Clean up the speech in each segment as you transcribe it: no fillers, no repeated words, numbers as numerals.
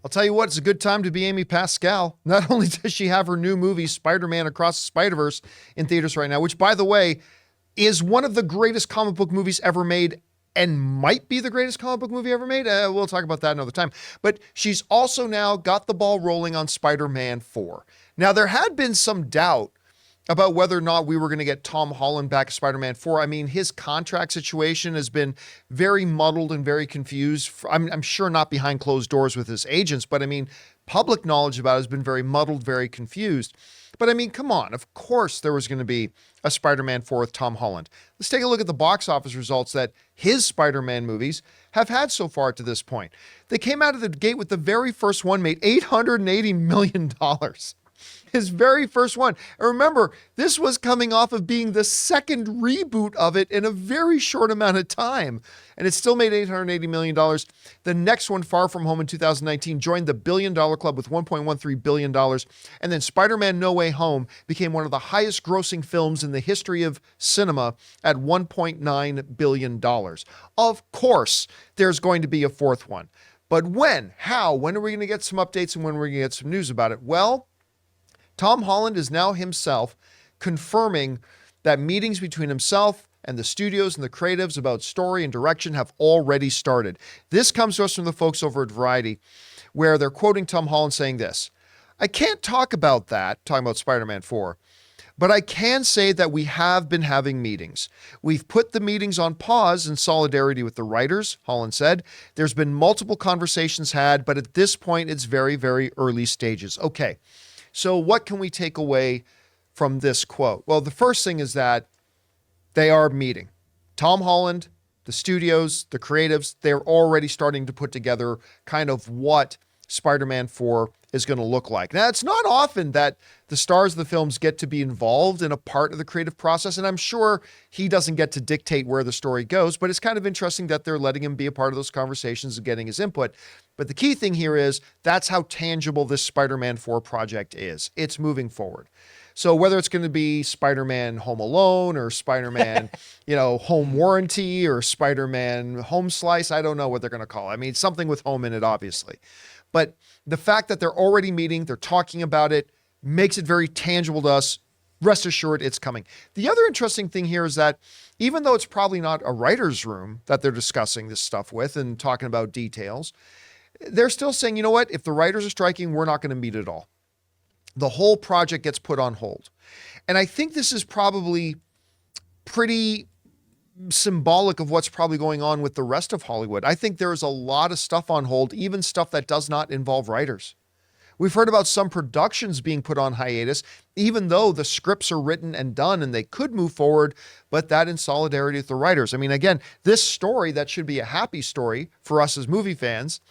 I'll tell you what, it's a good time to be Amy Pascal. Not only does she have her new movie, Spider-Man Across the Spider-Verse, in theaters right now, which, by the way, is one of the greatest comic book movies ever made and might be the greatest comic book movie ever made. We'll talk about that another time. But she's also now got the ball rolling on Spider-Man 4. Now, there had been some doubt about whether or not we were going to get Tom Holland back as Spider-Man 4. I mean, his contract situation has been very muddled and very confused. I'm sure not behind closed doors with his agents, but I mean, public knowledge about it has been very muddled, very confused. But I mean, come on, of course there was going to be a Spider-Man 4 with Tom Holland. Let's take a look at the box office results that his Spider-Man movies have had so far to this point. They came out of the gate with the very first one made $880 million. His very first one. And remember, this was coming off of being the second reboot of it in a very short amount of time. And it still made $880 million. The next one, Far From Home in 2019, joined the $1 billion club with $1.13 billion. And then Spider-Man No Way Home became one of the highest grossing films in the history of cinema at $1.9 billion. Of course, there's going to be a fourth one. But when? How? When are we going to get some updates and when are we going to get some news about it? Well, Tom Holland is now himself confirming that meetings between himself and the studios and the creatives about story and direction have already started. This comes to us from the folks over at Variety, where they're quoting Tom Holland saying this: "I can't talk about that," talking about Spider-Man 4, "but I can say that we have been having meetings. We've put the meetings on pause in solidarity with the writers," Holland said. "There's been multiple conversations had, but at this point, it's very, very early stages." Okay. So what can we take away from this quote? Well, the first thing is that they are meeting. Tom Holland, the studios, the creatives, they're already starting to put together kind of what Spider-Man 4 is going to look like. Now, it's not often that the stars of the films get to be involved in a part of the creative process, and I'm sure he doesn't get to dictate where the story goes, but it's kind of interesting that they're letting him be a part of those conversations and getting his input. But the key thing here is that's how tangible this Spider-Man 4 project is. It's moving forward. So whether it's going to be Spider-Man Home Alone or Spider-Man, Home Warranty or Spider-Man Home Slice, I don't know what they're going to call it. I mean, something with home in it, obviously. But the fact that they're already meeting, they're talking about it, makes it very tangible to us. Rest assured, it's coming. The other interesting thing here is that even though it's probably not a writer's room that they're discussing this stuff with and talking about details, they're still saying, you know what, if the writers are striking, we're not going to meet at all. The whole project gets put on hold. And I think this is probably pretty symbolic of what's probably going on with the rest of Hollywood. I think there is a lot of stuff on hold, even stuff that does not involve writers. We've heard about some productions being put on hiatus, even though the scripts are written and done and they could move forward, but that in solidarity with the writers. I mean, again, this story that should be a happy story for us as movie fans,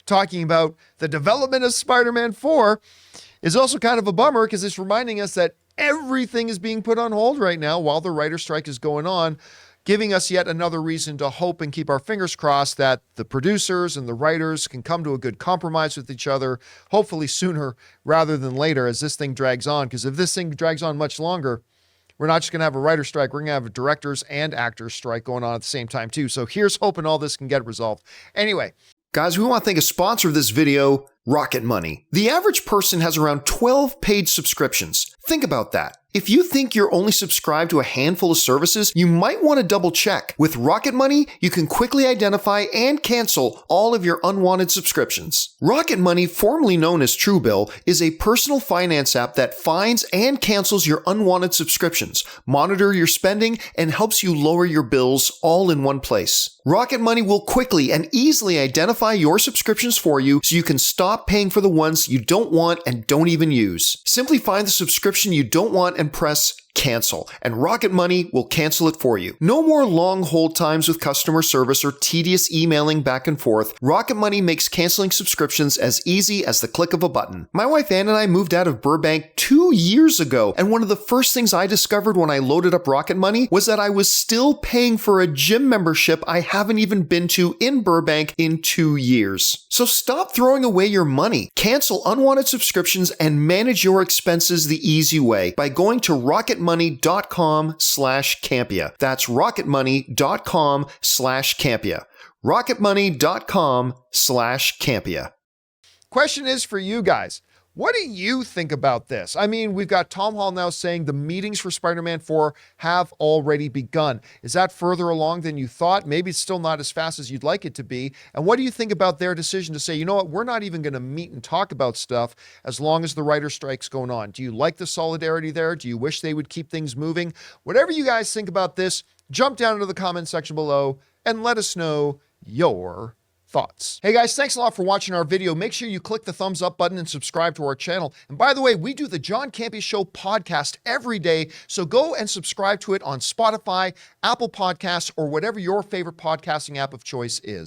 talking about the development of Spider-Man 4, is also kind of a bummer because it's reminding us that everything is being put on hold right now while the writer strike is going on, giving us yet another reason to hope and keep our fingers crossed that the producers and the writers can come to a good compromise with each other, hopefully sooner rather than later as this thing drags on. Because if this thing drags on much longer, we're not just going to have a writer strike, we're going to have a directors and actors strike going on at the same time too. So here's hoping all this can get resolved. Anyway, guys, we want to thank a sponsor of this video, Rocket Money. The average person has around 12 paid subscriptions. Think about that. If you think you're only subscribed to a handful of services, you might want to double check. With Rocket Money, you can quickly identify and cancel all of your unwanted subscriptions. Rocket Money, formerly known as Truebill, is a personal finance app that finds and cancels your unwanted subscriptions, monitor your spending, and helps you lower your bills all in one place. Rocket Money will quickly and easily identify your subscriptions for you so you can stop paying for the ones you don't want and don't even use. Simply find the subscription you don't want and press cancel, and Rocket Money will cancel it for you. No more long hold times with customer service or tedious emailing back and forth. Rocket Money makes canceling subscriptions as easy as the click of a button. My wife Ann and I moved out of Burbank 2 years ago, and one of the first things I discovered when I loaded up Rocket Money was that I was still paying for a gym membership I haven't even been to in Burbank in 2 years. So stop throwing away your money. Cancel unwanted subscriptions and manage your expenses the easy way by going to rocketmoney.com/Campea. That's rocketmoney.com/Campea. rocketmoney.com/Campea. Question is for you guys. What do you think about this? I mean, we've got Tom Holland now saying the meetings for Spider-Man 4 have already begun. Is that further along than you thought? Maybe it's still not as fast as you'd like it to be. And what do you think about their decision to say, you know what, we're not even going to meet and talk about stuff as long as the writer strike's going on? Do you like the solidarity there? Do you wish they would keep things moving? Whatever you guys think about this, jump down into the comment section below and let us know your thoughts. Hey guys, thanks a lot for watching our video. Make sure you click the thumbs up button and subscribe to our channel. And by the way, we do the John Campea Show podcast every day, so go and subscribe to it on Spotify, Apple Podcasts, or whatever your favorite podcasting app of choice is.